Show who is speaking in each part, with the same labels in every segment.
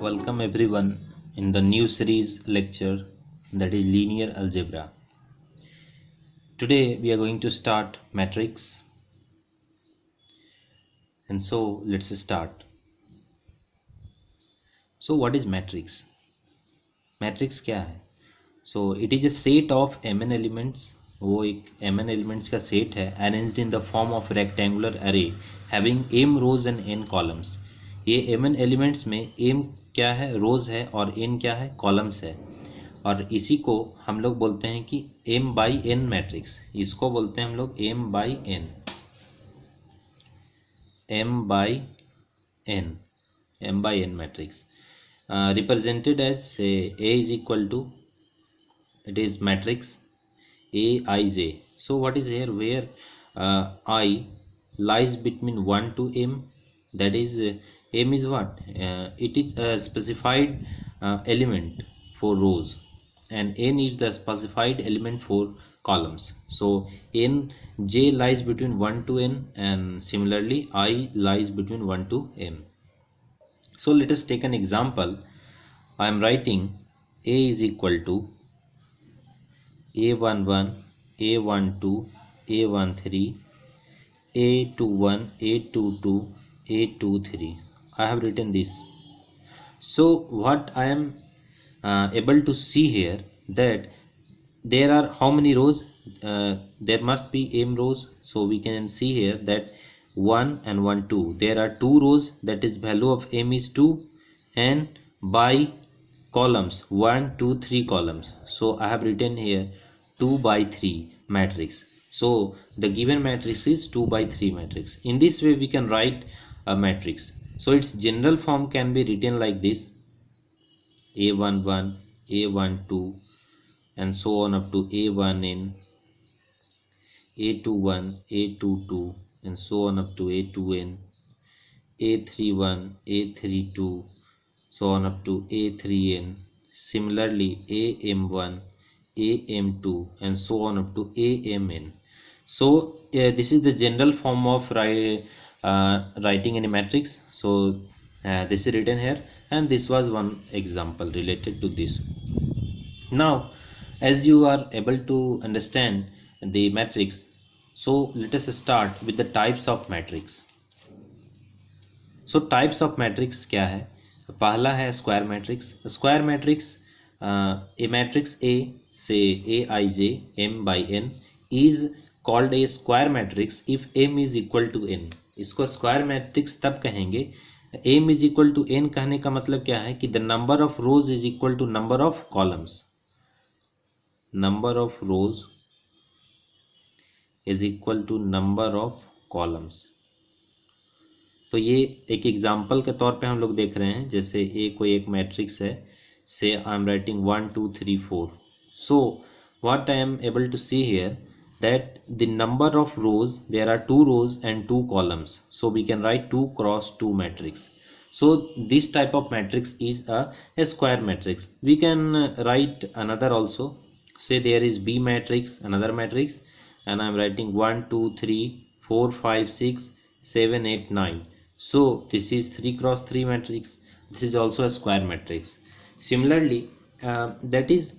Speaker 1: Welcome everyone in the new series lecture, that is linear algebra. Today we are going to start matrix, and so let's start. So what is matrix? Matrix क्या है? So it is a set of mn elements. वो एक mn elements का set है arranged in the form of rectangular array having m rows and n columns. ये mn elements में m क्या है, रोज है, और n क्या है, कॉलम्स है. और इसी को हम लोग बोलते हैं कि m बाई n मैट्रिक्स. इसको बोलते हैं हम लोग m by n, m by n matrix. Represented as say A is equal to, it is matrix Aij. So what is here, where I lies between 1 to m, that is m is what, it is a specified element for rows, and n is the specified element for columns. So j lies between 1 to n, and similarly I lies between 1 to m. So let us take an example. I am writing A is equal to A11, A12, A13, A21, A22, A23. I have written this. So what I am able to see here, that there are how many rows? There must be m rows. So we can see here that 1 and 1 2, there are 2 rows, that is value of m is 2, and by columns 1 2 3 columns. So I have written here 2 by 3 matrix. So the given matrix is 2 by 3 matrix. In this way we can write a matrix. So its general form can be written like this: A11, A12, and so on up to A1n, A21, A22, and so on up to A2n, A31, A32, so on up to A3n, similarly AM1, AM2, and so on up to AMN. So this is the general form of writing in a matrix. So this is written here, and this was one example related to this. Now as you are able to understand the matrix, so let us start with the types of matrix. So types of matrix क्या है? पहला है square matrix. Square matrix, a matrix A, say Aij m by n, is called a square matrix if m is equal to n. इसको square matrix तब कहेंगे, m is equal to n कहने का मतलब क्या है कि the number of rows is equal to number of columns. Number of rows is equal to number of columns. तो ये एक एग्जाम्पल के तौर पे हम लोग देख रहे हैं. जैसे ए कोई एक मैट्रिक्स है, say I am writing 1 2 3 4. So what I am able to see here, that the number of rows, there are 2 rows and 2 columns, so we can write 2 cross 2 matrix. So this type of matrix is a square matrix. We can write another also. Say there is B matrix, another matrix, and I am writing 1 2 3 4 5 6 7 8 9. So this is 3 cross 3 matrix. This is also a square matrix. Similarly, that is,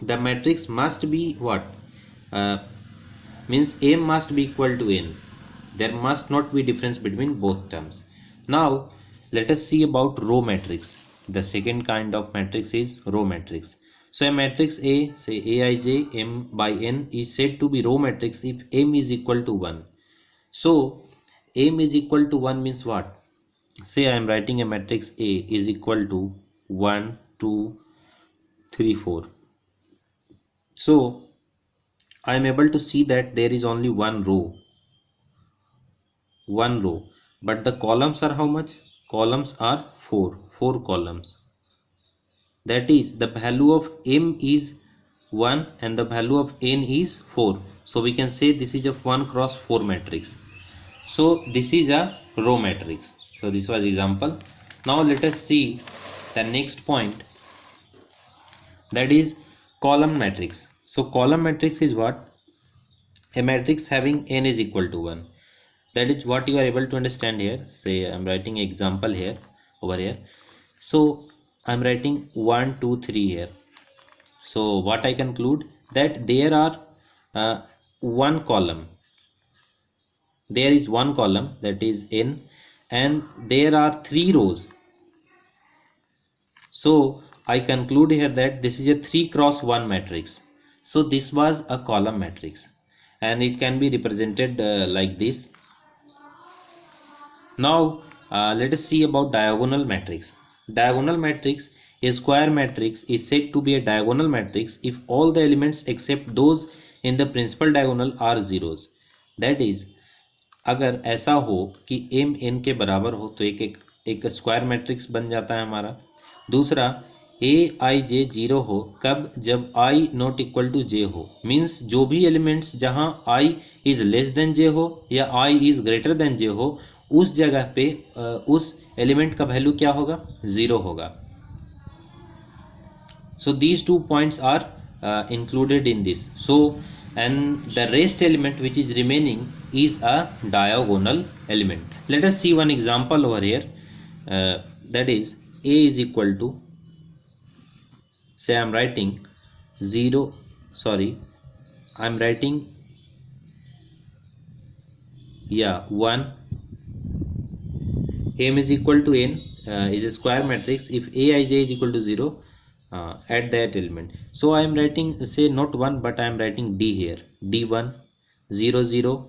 Speaker 1: the matrix must be what, means m must be equal to n. There must not be difference between both terms. Now let us see about row matrix. The second kind of matrix is row matrix. So a matrix A, say Aij m by n, is said to be row matrix if m is equal to 1. So m is equal to 1 means what? Say I am writing a matrix A is equal to 1 2 3 4. So I am able to see that there is only one row, but the columns are how much? Columns are 4 columns. That is, the value of m is 1 and the value of n is 4. So we can say this is a 1 cross 4 matrix. So this is a row matrix. So this was example. Now let us see the next point, that is column matrix. So column matrix is what? A matrix having n is equal to 1. That is what you are able to understand here. Say I am writing example here, over here. So I'm writing 1 2 3 here. So what I conclude, that there are one column, there is one column, that is n, and there are 3 rows. So I conclude here that this is a 3 cross 1 matrix. So this was a column matrix, and it can be represented like this. Now let us see about diagonal matrix. Diagonal matrix, a square matrix, is said to be a diagonal matrix if all the elements except those in the principal diagonal are zeros. That is, अगर ऐसा हो कि m n के बराबर हो तो एक square matrix बन जाता है हमारा। दूसरा, a i j 0 हो, कब? जब i not equal to j हो, मीन्स जो भी एलिमेंट्स जहां i is less than j हो या i is greater than j हो, उस जगह पे उस एलिमेंट का वैल्यू क्या होगा? 0 होगा। So these 2 points are included in this. So and the rest element which is remaining is a diagonal element. Let us see one example over here. That is, a is equal to, say I'm writing 0, sorry, I'm writing 1, m is equal to n, is a square matrix if aij is equal to 0 at that element. So I am writing, say, not 1 but I am writing d here, d1 0 0,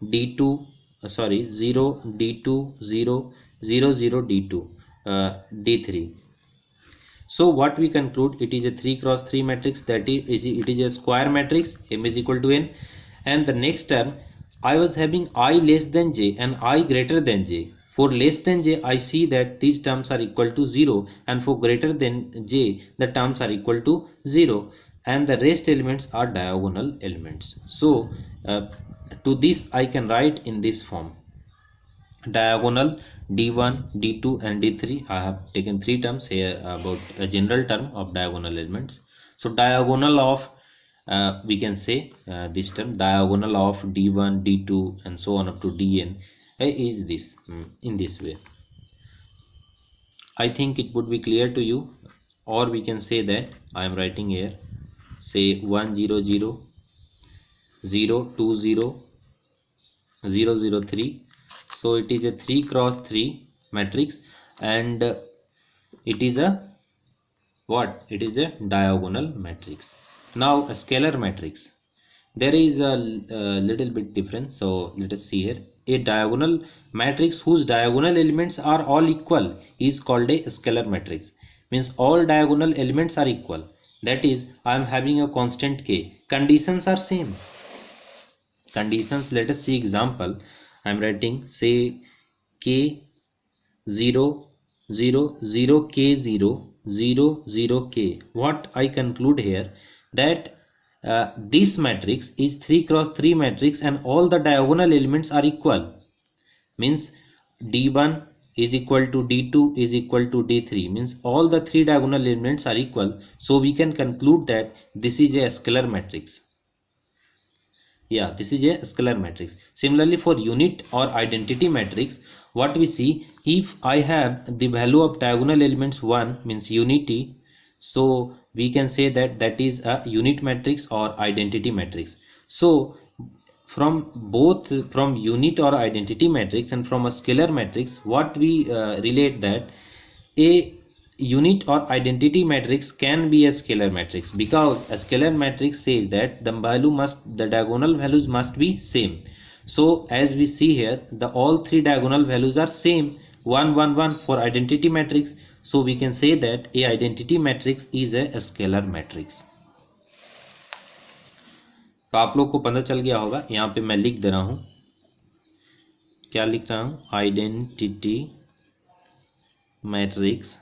Speaker 1: d2 sorry 0 d2 0 0 0 d2 d3. So what we conclude, it is a 3 cross 3 matrix, that is it is a square matrix, m is equal to n. And the next term, I was having I less than j and I greater than j. For less than j, I see that these terms are equal to 0, and for greater than j, the terms are equal to 0, and the rest elements are diagonal elements. So to this I can write in this form: diagonal d1, d2 and d3. I have taken 3 terms here about a general term of diagonal elements. So diagonal of we can say this term, diagonal of d1, d2 and so on up to dn is this, in this way. I think it would be clear to you, or we can say that I am writing here, say 1 0 0 0 2 0 0 0 3. So it is a 3 cross 3 matrix, and it is a what? It is a diagonal matrix. Now a scalar matrix, there is a little bit difference. So let us see here. A diagonal matrix whose diagonal elements are all equal is called a scalar matrix. Means all diagonal elements are equal. That is, I am having a constant k. Conditions are same. Conditions, let us see example. I am writing, say, k 0 0 0 k 0 0 0 k. What I conclude here, that this matrix is 3 cross 3 matrix and all the diagonal elements are equal. Means d1 is equal to d2 is equal to d3, means all the 3 diagonal elements are equal. So we can conclude that this is a scalar matrix. Yeah, this is a scalar matrix. Similarly, for unit or identity matrix, what we see, if I have the value of diagonal elements 1, means unity, so we can say that that is a unit matrix or identity matrix. So from both, from unit or identity matrix and from a scalar matrix, what we relate, that a unit or identity matrix can be a scalar matrix, because a scalar matrix says that the diagonal values must be same. So as we see here, all 3 diagonal values are same, 1 1 1 for identity matrix. So we can say that a identity matrix is a scalar matrix. तो आप लोग को पता चल गया होगा, यहाँ पे मैं लिख दे रहा हूँ, क्या लिख रहा हूँ, identity matrix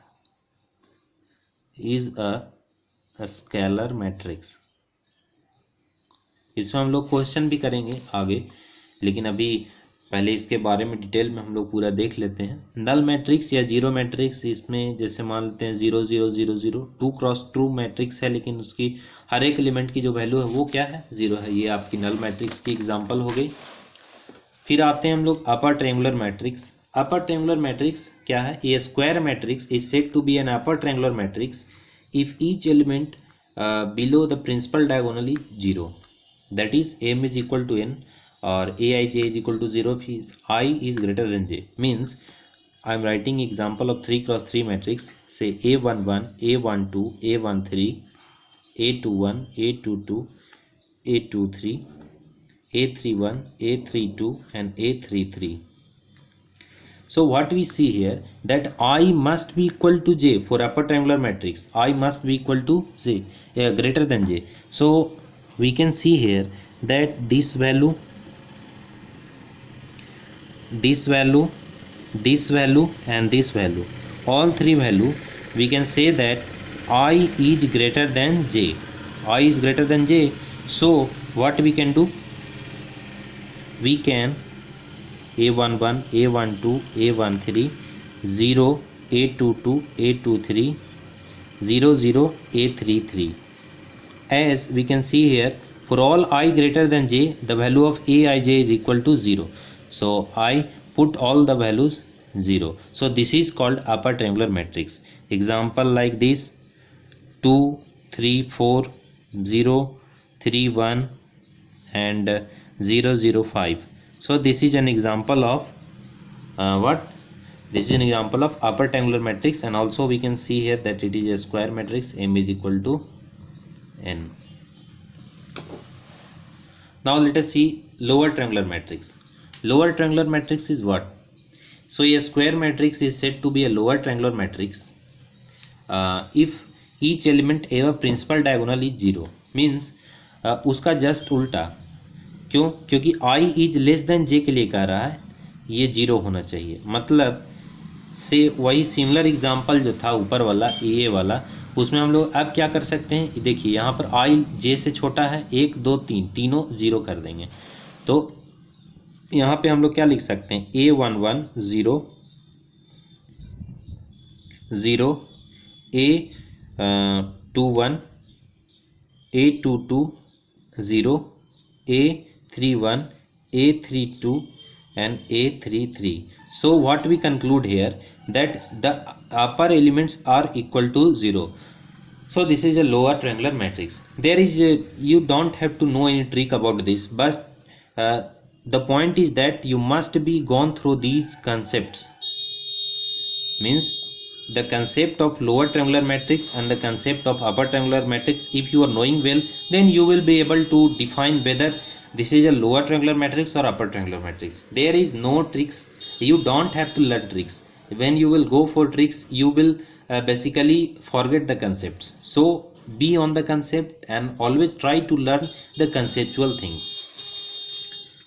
Speaker 1: is a scalar matrix. इसमें हम लोग क्वेश्चन भी करेंगे आगे, लेकिन अभी पहले इसके बारे में डिटेल में हम लोग पूरा देख लेते हैं। नल मैट्रिक्स या जीरो मैट्रिक्स, इसमें जैसे मान लेते हैं 0 0 0 0, 2 क्रॉस 2 मैट्रिक्स है, लेकिन उसकी हर एक एलिमेंट की जो वैल्यू है वो क्या है, 0 है। ये आपकी नल मैट्रिक्स की एग्जांपल हो गई। फिर आते हैं हम लोग upper triangular matrix. Upper triangular matrix क्या है? A square matrix is said to be an upper triangular matrix if each element below the principal diagonal is 0, that is m is equal to n or aij is equal to 0 if I is greater than j. Means I am writing example of 3 cross 3 matrix, say a11, a12, a13, a21, a22, a23, a31, a32 and a33. So what we see here, that I must be equal to j for upper triangular matrix. I must be equal to j, greater than j. So we can see here that this value, this value, this value and this value, all three value, we can say that I is greater than j. I is greater than j. So what we can do? We can a11, a12, a13, 0, a22, a23, 0, 0, a33. As we can see here, for all I greater than j, the value of aij is equal to 0. So I put all the values 0. So this is called upper triangular matrix. Example like this: 2, 3, 4, 0, 3, 1 and 0, 0, 5. So this is an example of what? This is an example of upper triangular matrix, and also we can see here that it is a square matrix, m is equal to n. Now let us see lower triangular matrix. Lower triangular matrix is what? So a square matrix is said to be a lower triangular matrix if each element एवं principal diagonal is 0. Means उसका just उल्टा. क्यों? क्योंकि i is less than j के लिए कह रहा है ये 0 होना चाहिए. मतलब से वही सिमिलर एग्जांपल जो था ऊपर वाला ए वाला, उसमें हम लोग अब क्या कर सकते हैं? देखिए यहाँ पर i j से छोटा है, 1, 2, 3 तीनों 0 कर देंगे. तो यहाँ पे हम लोग क्या लिख सकते हैं? a11 0, 0, a21, a22 0, a31, a32 and a33. So what we conclude here, that the upper elements are equal to 0. So this is a lower triangular matrix. There is you don't have to know any trick about this, but the point is that you must be gone through these concepts. Means the concept of lower triangular matrix and the concept of upper triangular matrix, if you are knowing well, then you will be able to define whether this is a lower triangular matrix or upper triangular matrix. There is no tricks. You don't have to learn tricks. When you will go for tricks, you will basically forget the concepts. So be on the concept and always try to learn the conceptual thing.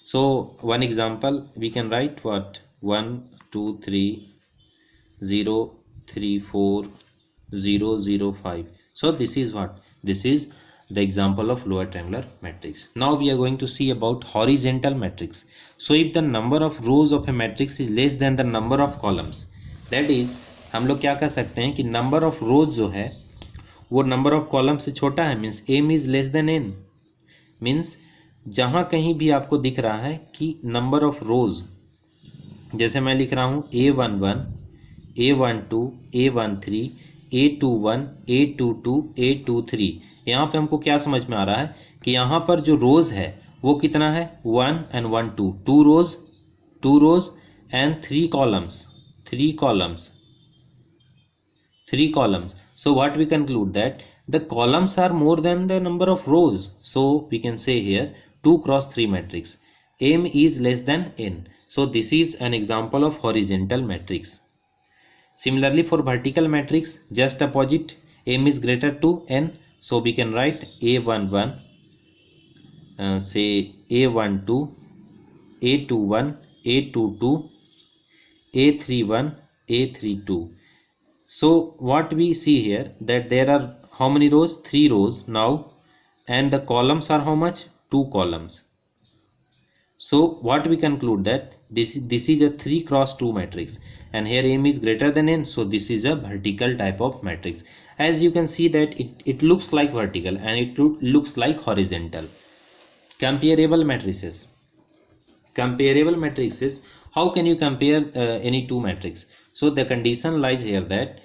Speaker 1: So one example we can write what? 1, 2, 3, 0, 3, 4, 0, 0, 5. So this is what? This is the example of lower triangular matrix. Now we are going to see about horizontal matrix. So if the number of rows of a matrix is less than the number of columns, that is हम लोग क्या कर सकते हैं कि number of rows जो है वो number of columns से छोटा है. Means m is less than n. Means जहाँ कहीं भी आपको दिख रहा है कि number of rows, जैसे मैं लिख रहा हूँ a11, a12, a13, a21, a22, a23, यहाँ पे हमको क्या समझ में आ रहा है कि यहाँ पर जो रोज है वो कितना है? 1 and 1, 2, 2 rows and 3 columns. So what we conclude, that the columns are more than the number of rows. So we can say here 2 cross 3 matrix, m is less than n. So this is an example of horizontal matrix. Similarly for vertical matrix, just opposite, m is greater to n. So we can write a11, say a12, a21, a22, a31, a32. So what we see here, that there are how many rows? 3 rows now, and the columns are how much? 2 columns. So what we conclude, that this is a 3 cross 2 matrix, and here m is greater than n. So this is a vertical type of matrix. As you can see that it looks like vertical and it looks like horizontal. Comparable matrices. how can you compare any two matrix? So the condition lies here that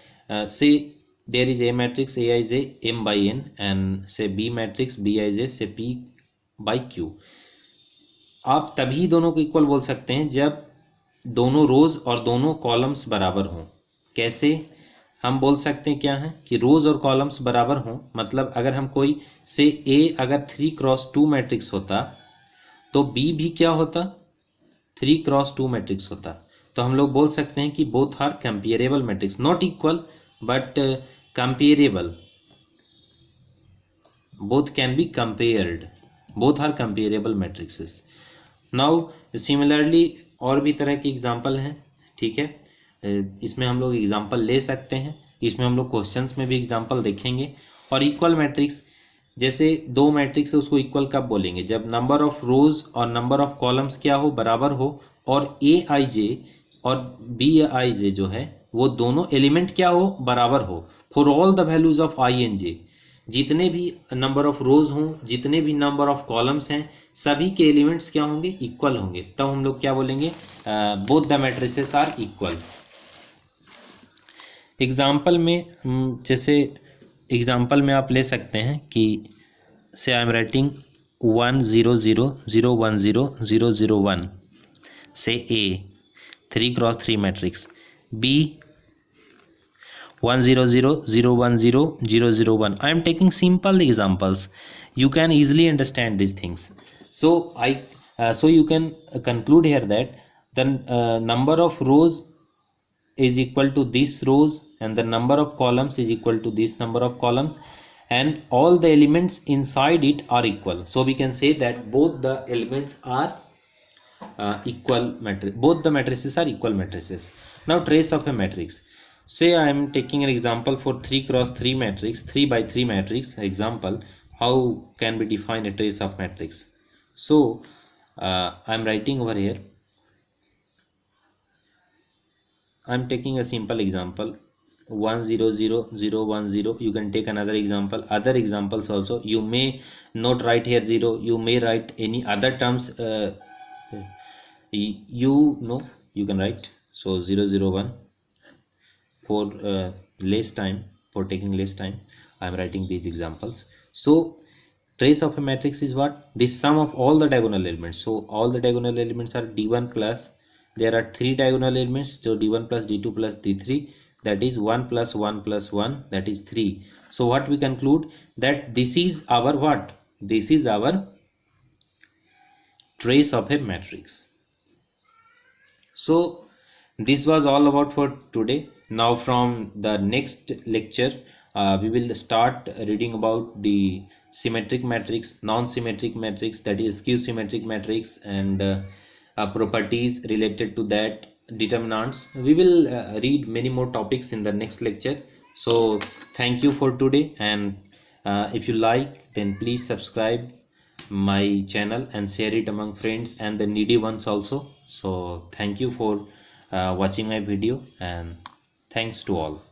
Speaker 1: say there is A matrix Aij m by n and say B matrix Bij say p by q. आप तभी दोनों को equal बोल सकते हैं जब दोनों रोज और दोनों कॉलम्स बराबर हों। कैसे हम बोल सकते हैं क्या है कि रोज और कॉलम्स बराबर हों, मतलब अगर हम कोई से ए अगर 3x2 मैट्रिक्स होता तो बी भी क्या होता 3x2 मैट्रिक्स होता। तो हम लोग बोल सकते हैं कि both are comparable matrix, not equal but comparable, both can be compared, both are comparable matrices. Now similarly और भी तरह की एग्जांपल हैं, ठीक है, इसमें हम लोग एग्जांपल ले सकते हैं, इसमें हम लोग क्वेश्चंस में भी एग्जांपल देखेंगे। और इक्वल मैट्रिक्स, जैसे दो मैट्रिक्स है उसको इक्वल कब बोलेंगे, जब नंबर ऑफ रोज और नंबर ऑफ कॉलम्स क्या हो बराबर हो और ए आई जे और बी आई जे जो है वो दोनों एलिमेंट क्या हो बराबर हो for all the values of I and J, जितने भी नंबर ऑफ रोज हों जितने भी नंबर ऑफ कॉलम्स हैं सभी के एलिमेंट्स क्या होंगे इक्वल होंगे, तब हम लोग क्या बोलेंगे both the matrices are equal. Example में जैसे एग्जाम्पल में आप ले सकते हैं कि से आई एम राइटिंग 1 0 0 0 1 0 0 0 1 से ए 3x3 matrix, B 1 0 0 0 1 0 0 0 1. I am taking simple examples. You can easily understand these things. So you can conclude here that the number of rows is equal to this rows and the number of columns is equal to this number of columns and all the elements inside it are equal. So we can say that both the elements are equal matrix. Both the matrices are equal matrices. Now trace of a matrix. Say I am taking an example for 3x3 matrix, 3 by 3 matrix example. How can we define a trace of matrix? So I am writing over here. I am taking a simple example 1 0 0 0 1 0. You can take another example, other examples also. You may not write here 0. You may write any other terms. You can write so 0 0 1. For less time, for taking less time, I am writing these examples. So trace of a matrix is what? The sum of all the diagonal elements. So all the diagonal elements are d1 plus, there are 3 diagonal elements, so d1 plus d2 plus d3, that is 1 plus 1 plus 1, that is 3. So what we conclude, that this is our what? This is our trace of a matrix. So this was all about for today. Now from the next lecture we will start reading about the symmetric matrix, non-symmetric matrix, that is skew symmetric matrix, and properties related to that, determinants. We will read many more topics in the next lecture. So thank you for today, and if you like then please subscribe my channel and share it among friends and the needy ones also. So thank you for watching my video, and thanks to all.